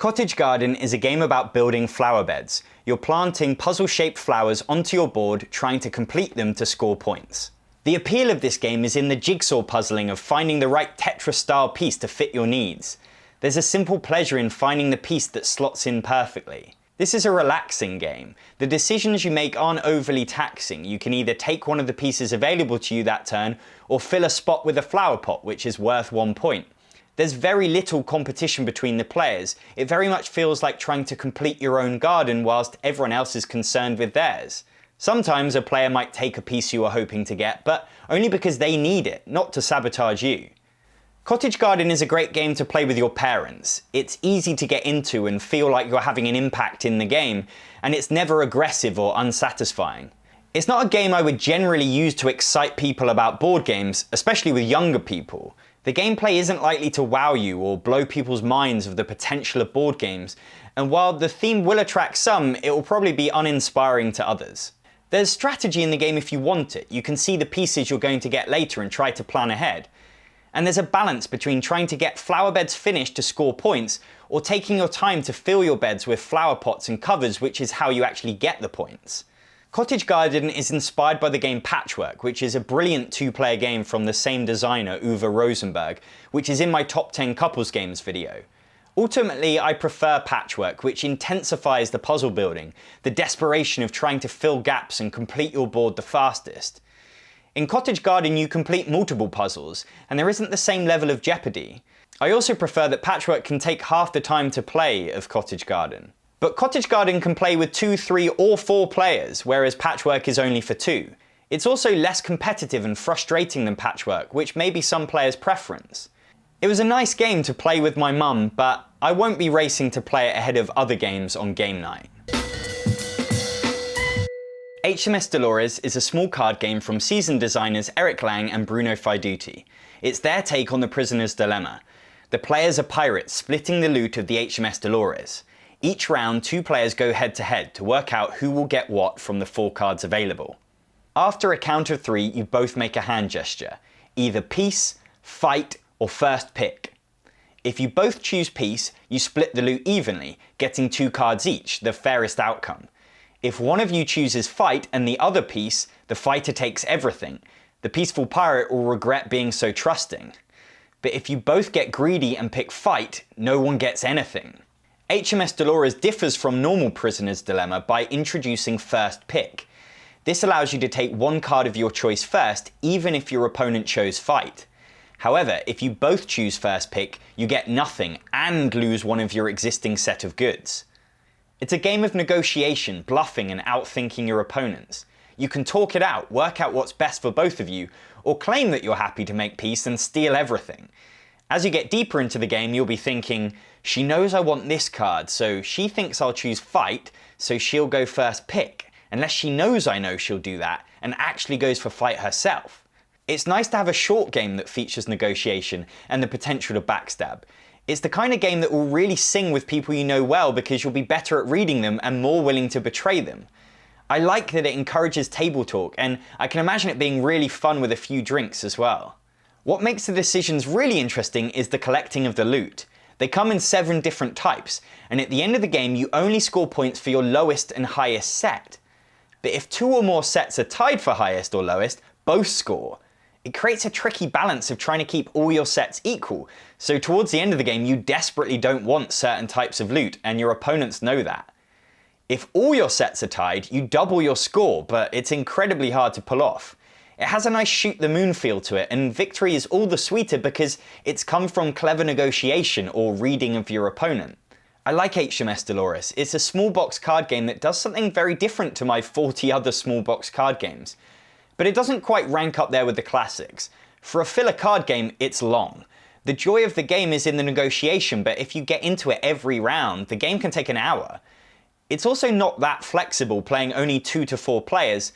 Cottage Garden is a game about building flower beds. You're planting puzzle-shaped flowers onto your board, trying to complete them to score points. The appeal of this game is in the jigsaw puzzling of finding the right Tetris-style piece to fit your needs. There's a simple pleasure in finding the piece that slots in perfectly. This is a relaxing game. The decisions you make aren't overly taxing. You can either take one of the pieces available to you that turn, or fill a spot with a flower pot, which is worth 1 point. There's very little competition between the players. It very much feels like trying to complete your own garden whilst everyone else is concerned with theirs. Sometimes a player might take a piece you are hoping to get, but only because they need it, not to sabotage you. Cottage Garden is a great game to play with your parents. It's easy to get into and feel like you're having an impact in the game, and it's never aggressive or unsatisfying. It's not a game I would generally use to excite people about board games, especially with younger people. The gameplay isn't likely to wow you or blow people's minds of the potential of board games, and while the theme will attract some, it will probably be uninspiring to others. There's strategy in the game if you want it. You can see the pieces you're going to get later and try to plan ahead. And there's a balance between trying to get flower beds finished to score points, or taking your time to fill your beds with flower pots and covers, which is how you actually get the points. Cottage Garden is inspired by the game Patchwork, which is a brilliant 2-player game from the same designer, Uwe Rosenberg, which is in my top 10 couples games video. Ultimately, I prefer Patchwork, which intensifies the puzzle building, the desperation of trying to fill gaps and complete your board the fastest. In Cottage Garden, you complete multiple puzzles, and there isn't the same level of jeopardy. I also prefer that Patchwork can take half the time to play of Cottage Garden. But Cottage Garden can play with 2, 3 or 4 players, whereas Patchwork is only for 2. It's also less competitive and frustrating than Patchwork, which may be some players' preference. It was a nice game to play with my mum, but I won't be racing to play it ahead of other games on game night. HMS Dolores is a small card game from seasoned designers Eric Lang and Bruno Faidutti. It's their take on the prisoner's dilemma. The players are pirates splitting the loot of the HMS Dolores. Each round, 2 players go head to head to work out who will get what from the 4 cards available. After a count of 3, you both make a hand gesture, either peace, fight, or first pick. If you both choose peace, you split the loot evenly, getting 2 cards each, the fairest outcome. If one of you chooses fight and the other peace, the fighter takes everything. The peaceful pirate will regret being so trusting. But if you both get greedy and pick fight, no one gets anything. HMS Dolores differs from normal Prisoner's Dilemma by introducing first pick. This allows you to take 1 card of your choice first, even if your opponent chose fight. However, if you both choose first pick, you get nothing and lose one of your existing set of goods. It's a game of negotiation, bluffing and outthinking your opponents. You can talk it out, work out what's best for both of you, or claim that you're happy to make peace and steal everything. As you get deeper into the game, you'll be thinking, she knows I want this card, so she thinks I'll choose fight, so she'll go first pick, unless she knows I know she'll do that, and actually goes for fight herself. It's nice to have a short game that features negotiation and the potential to backstab. It's the kind of game that will really sing with people you know well because you'll be better at reading them and more willing to betray them. I like that it encourages table talk, and I can imagine it being really fun with a few drinks as well. What makes the decisions really interesting is the collecting of the loot. They come in 7 different types, and at the end of the game you only score points for your lowest and highest set. But if 2 or more sets are tied for highest or lowest, both score. It creates a tricky balance of trying to keep all your sets equal, so towards the end of the game you desperately don't want certain types of loot, and your opponents know that. If all your sets are tied, you double your score, but it's incredibly hard to pull off. It has a nice shoot the moon feel to it, and victory is all the sweeter because it's come from clever negotiation or reading of your opponent. I like HMS Dolores. It's a small box card game that does something very different to my 40 other small box card games. But it doesn't quite rank up there with the classics. For a filler card game, it's long. The joy of the game is in the negotiation, but if you get into it every round, the game can take an hour. It's also not that flexible, playing only 2 to 4 players,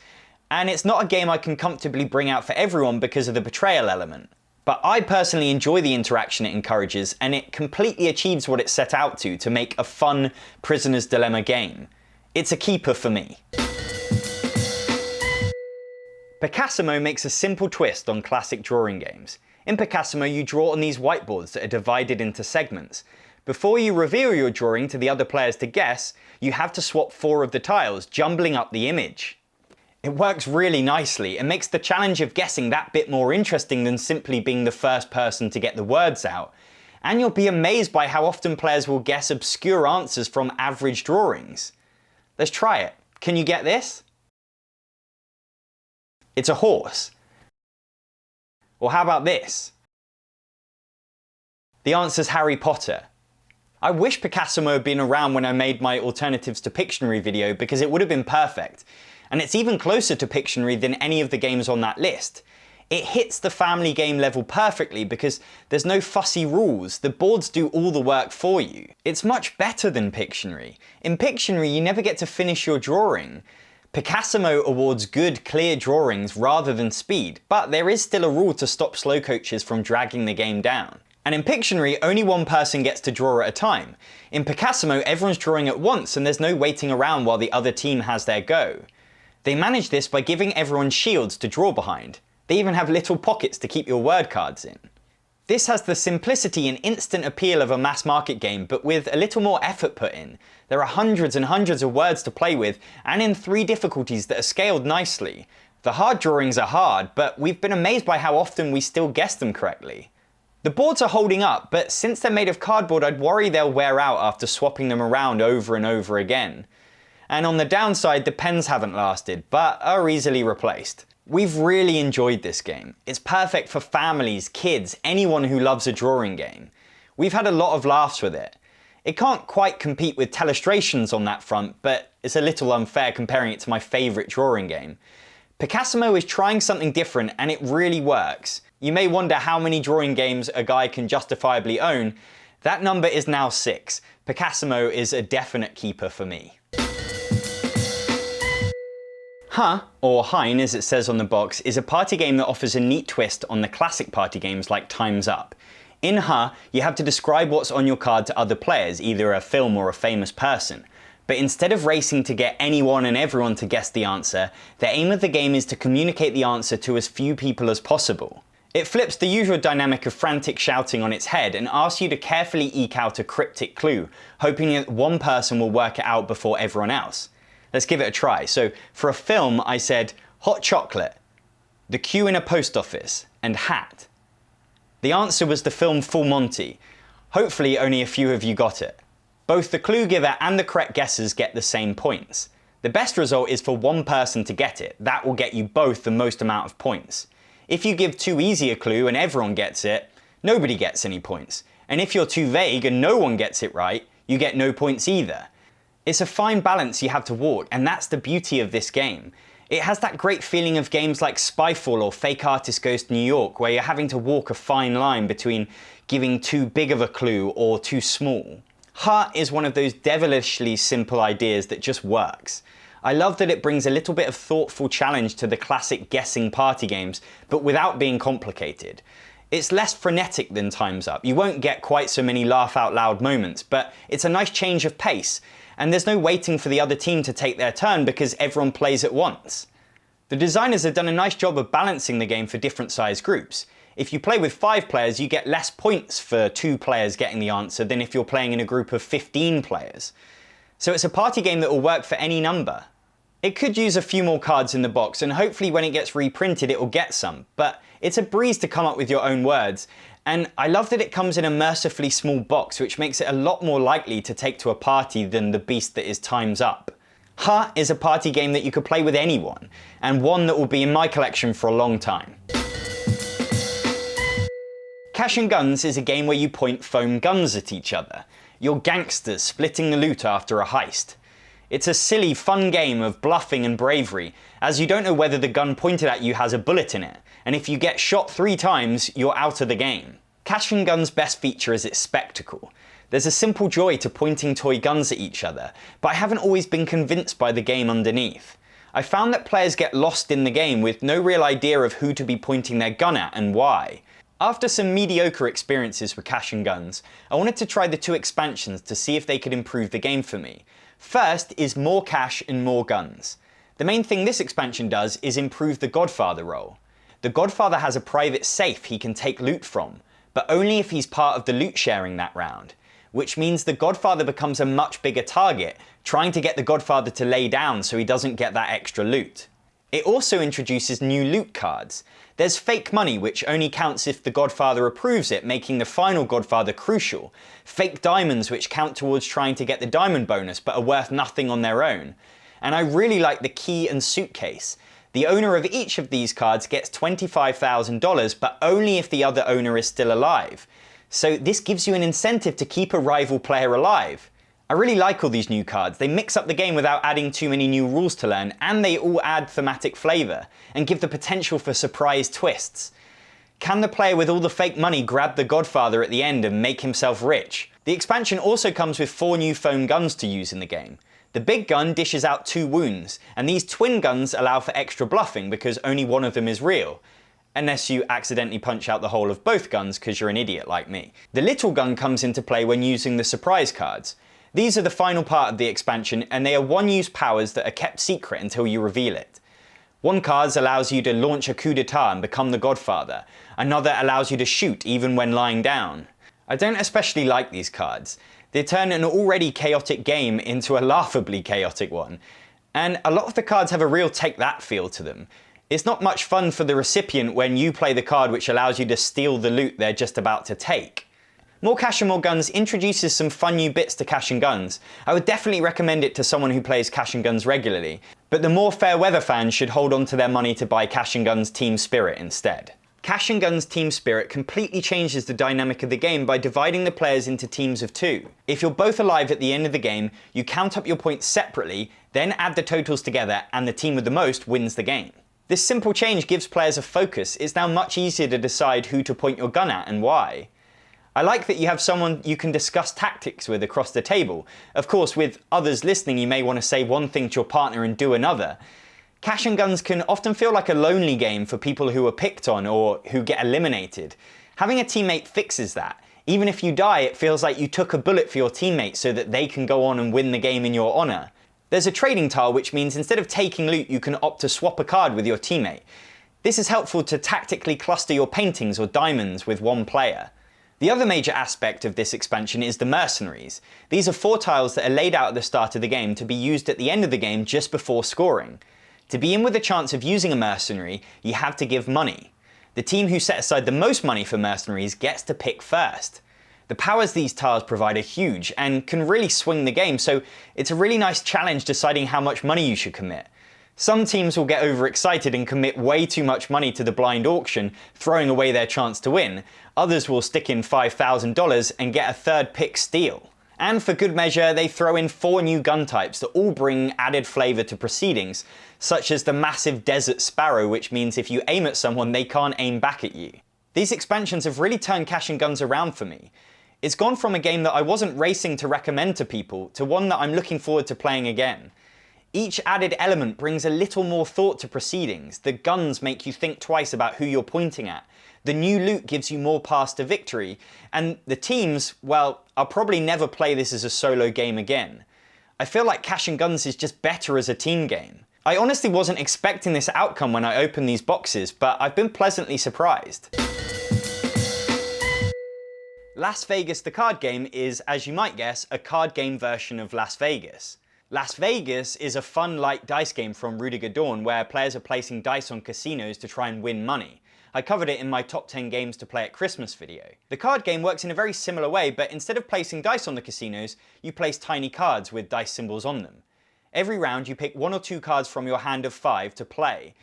and it's not a game I can comfortably bring out for everyone because of the betrayal element. But I personally enjoy the interaction it encourages, and it completely achieves what it set out to make a fun Prisoner's Dilemma game. It's a keeper for me. Picassimo makes a simple twist on classic drawing games. In Picassimo, you draw on these whiteboards that are divided into segments. Before you reveal your drawing to the other players to guess, you have to swap 4 of the tiles, jumbling up the image. It works really nicely and makes the challenge of guessing that bit more interesting than simply being the first person to get the words out. And you'll be amazed by how often players will guess obscure answers from average drawings. Let's try it. Can you get this? It's a horse. Or how about this? The answer's Harry Potter. I wish Picassimo had been around when I made my Alternatives to Pictionary video because it would have been perfect. And it's even closer to Pictionary than any of the games on that list. It hits the family game level perfectly because there's no fussy rules, the boards do all the work for you. It's much better than Pictionary. In Pictionary you never get to finish your drawing. Picassimo awards good, clear drawings rather than speed, but there is still a rule to stop slow coaches from dragging the game down. And in Pictionary, only one person gets to draw at a time. In Picassimo, everyone's drawing at once and there's no waiting around while the other team has their go. They manage this by giving everyone shields to draw behind. They even have little pockets to keep your word cards in. This has the simplicity and instant appeal of a mass market game, but with a little more effort put in. There are hundreds and hundreds of words to play with, and in 3 difficulties that are scaled nicely. The hard drawings are hard, but we've been amazed by how often we still guess them correctly. The boards are holding up, but since they're made of cardboard, I'd worry they'll wear out after swapping them around over and over again. And on the downside, the pens haven't lasted, but are easily replaced. We've really enjoyed this game. It's perfect for families, kids, anyone who loves a drawing game. We've had a lot of laughs with it. It can't quite compete with Telestrations on that front, but it's a little unfair comparing it to my favourite drawing game. Picassimo is trying something different and it really works. You may wonder how many drawing games a guy can justifiably own. That number is now 6. Picassimo is a definite keeper for me. Huh, or Hein as it says on the box, is a party game that offers a neat twist on the classic party games like Time's Up. In Huh, you have to describe what's on your card to other players, either a film or a famous person. But instead of racing to get anyone and everyone to guess the answer, the aim of the game is to communicate the answer to as few people as possible. It flips the usual dynamic of frantic shouting on its head and asks you to carefully eke out a cryptic clue, hoping that one person will work it out before everyone else. Let's give it a try. So for a film, I said hot chocolate, the queue in a post office, and hat. The answer was the film Full Monty. Hopefully only a few of you got it. Both the clue giver and the correct guessers get the same points. The best result is for one person to get it. That will get you both the most amount of points. If you give too easy a clue and everyone gets it, nobody gets any points. And if you're too vague and no one gets it right, you get no points either. It's a fine balance you have to walk, and that's the beauty of this game. It has that great feeling of games like Spyfall or Fake Artist Goes to New York, where you're having to walk a fine line between giving too big of a clue or too small. Heart is one of those devilishly simple ideas that just works. I love that it brings a little bit of thoughtful challenge to the classic guessing party games, but without being complicated. It's less frenetic than Time's Up. You won't get quite so many laugh out loud moments, but it's a nice change of pace, and there's no waiting for the other team to take their turn because everyone plays at once. The designers have done a nice job of balancing the game for different size groups. If you play with 5 players, you get less points for 2 players getting the answer than if you're playing in a group of 15 players. So it's a party game that will work for any number. It could use a few more cards in the box, and hopefully when it gets reprinted it will get some, but it's a breeze to come up with your own words, and I love that it comes in a mercifully small box, which makes it a lot more likely to take to a party than the beast that is Time's Up. Ha is a party game that you could play with anyone, and one that will be in my collection for a long time. Cash and Guns is a game where you point foam guns at each other. You're gangsters splitting the loot after a heist. It's a silly, fun game of bluffing and bravery, as you don't know whether the gun pointed at you has a bullet in it, and if you get shot 3 times, you're out of the game. Cash and Gun's best feature is its spectacle. There's a simple joy to pointing toy guns at each other, but I haven't always been convinced by the game underneath. I found that players get lost in the game with no real idea of who to be pointing their gun at and why. After some mediocre experiences with Cash and Guns, I wanted to try the 2 expansions to see if they could improve the game for me. First is more cash and more guns. The main thing this expansion does is improve the Godfather role. The Godfather has a private safe he can take loot from, but only if he's part of the loot sharing that round. which means the Godfather becomes a much bigger target, trying to get the Godfather to lay down so he doesn't get that extra loot. It also introduces new loot cards. There's fake money, which only counts if the Godfather approves it, making the final Godfather crucial. Fake diamonds, which count towards trying to get the diamond bonus, but are worth nothing on their own. And I really like the key and suitcase. The owner of each of these cards gets $25,000, but only if the other owner is still alive. So this gives you an incentive to keep a rival player alive. I really like all these new cards. They mix up the game without adding too many new rules to learn, and they all add thematic flavour, and give the potential for surprise twists. Can the player with all the fake money grab the Godfather at the end and make himself rich? The expansion also comes with 4 new foam guns to use in the game. The big gun dishes out 2 wounds, and these twin guns allow for extra bluffing because only one of them is real. Unless you accidentally punch out the whole of both guns because you're an idiot like me. The little gun comes into play when using the surprise cards. These are the final part of the expansion, and they are one-use powers that are kept secret until you reveal it. One card allows you to launch a coup d'etat and become the Godfather. Another allows you to shoot even when lying down. I don't especially like these cards. They turn an already chaotic game into a laughably chaotic one. And a lot of the cards have a real take that feel to them. It's not much fun for the recipient when you play the card which allows you to steal the loot they're just about to take. More Cash and More Guns introduces some fun new bits to Cash and Guns. I would definitely recommend it to someone who plays Cash and Guns regularly, but the more fair weather fans should hold on to their money to buy Cash and Guns Team Spirit instead. Cash and Guns Team Spirit completely changes the dynamic of the game by dividing the players into teams of 2. If you're both alive at the end of the game, you count up your points separately, then add the totals together, and the team with the most wins the game. This simple change gives players a focus. It's now much easier to decide who to point your gun at and why. I like that you have someone you can discuss tactics with across the table. Of course, with others listening, you may want to say one thing to your partner and do another. Cash and Guns can often feel like a lonely game for people who are picked on or who get eliminated. Having a teammate fixes that. Even if you die, it feels like you took a bullet for your teammate so that they can go on and win the game in your honour. There's a trading tile, which means instead of taking loot, you can opt to swap a card with your teammate. This is helpful to tactically cluster your paintings or diamonds with one player. The other major aspect of this expansion is the mercenaries. These are 4 tiles that are laid out at the start of the game to be used at the end of the game just before scoring. To be in with a chance of using a mercenary, you have to give money. The team who set aside the most money for mercenaries gets to pick first. The powers these tiles provide are huge and can really swing the game, so it's a really nice challenge deciding how much money you should commit. Some teams will get overexcited and commit way too much money to the blind auction, throwing away their chance to win. Others will stick in $5,000 and get a third pick steal. And for good measure, they throw in 4 new gun types that all bring added flavour to proceedings, such as the massive Desert Sparrow, which means if you aim at someone, they can't aim back at you. These expansions have really turned Cash and Guns around for me. It's gone from a game that I wasn't racing to recommend to people to one that I'm looking forward to playing again. Each added element brings a little more thought to proceedings. The guns make you think twice about who you're pointing at. The new loot gives you more paths to victory. And the teams, well, I'll probably never play this as a solo game again. I feel like Cash and Guns is just better as a team game. I honestly wasn't expecting this outcome when I opened these boxes, but I've been pleasantly surprised. Las Vegas the card game is, as you might guess, a card game version of Las Vegas. Las Vegas is a fun, light dice game from Rudiger Dawn where players are placing dice on casinos to try and win money. I covered it in my top 10 games to play at Christmas video. The card game works in a very similar way, but instead of placing dice on the casinos, you place tiny cards with dice symbols on them. Every round you pick 1 or 2 cards from your hand of 5 to play.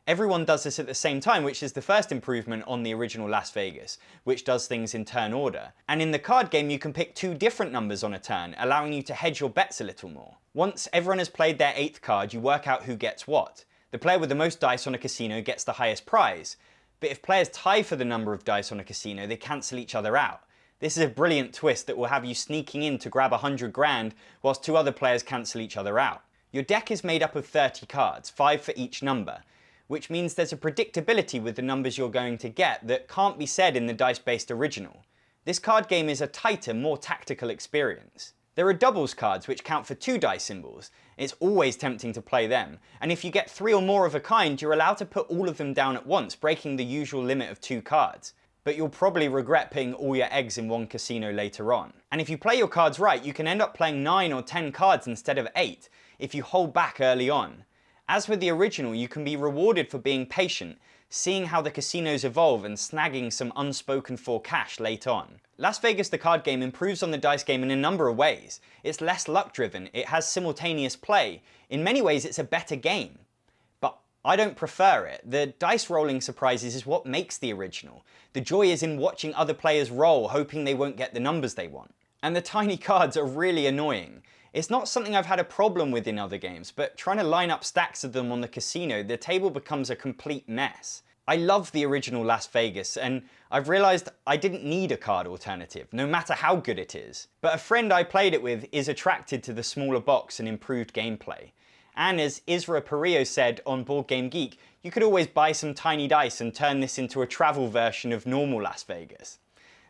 Everyone does this at the same time, which is the first improvement on the original Las Vegas, which does things in turn order. And in the card game you can pick 2 different numbers on a turn, allowing you to hedge your bets a little more. Once everyone has played their 8th card, you work out who gets what. The player with the most dice on a casino gets the highest prize, but if players tie for the number of dice on a casino, they cancel each other out. This is a brilliant twist that will have you sneaking in to grab 100 grand whilst 2 other players cancel each other out. Your deck is made up of 30 cards, 5 for each number, which means there's a predictability with the numbers you're going to get that can't be said in the dice-based original. This card game is a tighter, more tactical experience. There are doubles cards which count for 2 dice symbols. It's always tempting to play them, and if you get 3 or more of a kind, you're allowed to put all of them down at once, breaking the usual limit of 2 cards. but you'll probably regret putting all your eggs in one casino later on. And if you play your cards right, you can end up playing 9 or 10 cards instead of 8 if you hold back early on. As with the original, you can be rewarded for being patient, seeing how the casinos evolve and snagging some unspoken for cash late on. Las Vegas the card game improves on the dice game in a number of ways. It's less luck driven, it has simultaneous play. In many ways it's a better game. But I don't prefer it. The dice rolling surprises is what makes the original. The joy is in watching other players roll, hoping they won't get the numbers they want. And the tiny cards are really annoying. It's not something I've had a problem with in other games, but trying to line up stacks of them on the casino, the table becomes a complete mess. I love the original Las Vegas, and I've realised I didn't need a card alternative, no matter how good it is. But a friend I played it with is attracted to the smaller box and improved gameplay. And as Isra Perillo said on Board Game Geek, you could always buy some tiny dice and turn this into a travel version of normal Las Vegas.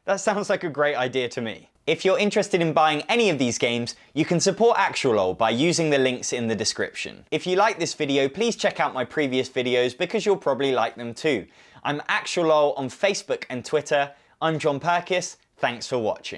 That sounds like a great idea to me. If you're interested in buying any of these games, you can support Actualol by using the links in the description. If you like this video, please check out my previous videos because you'll probably like them too. I'm Actualol on Facebook and Twitter. I'm Jon Purkis. Thanks for watching.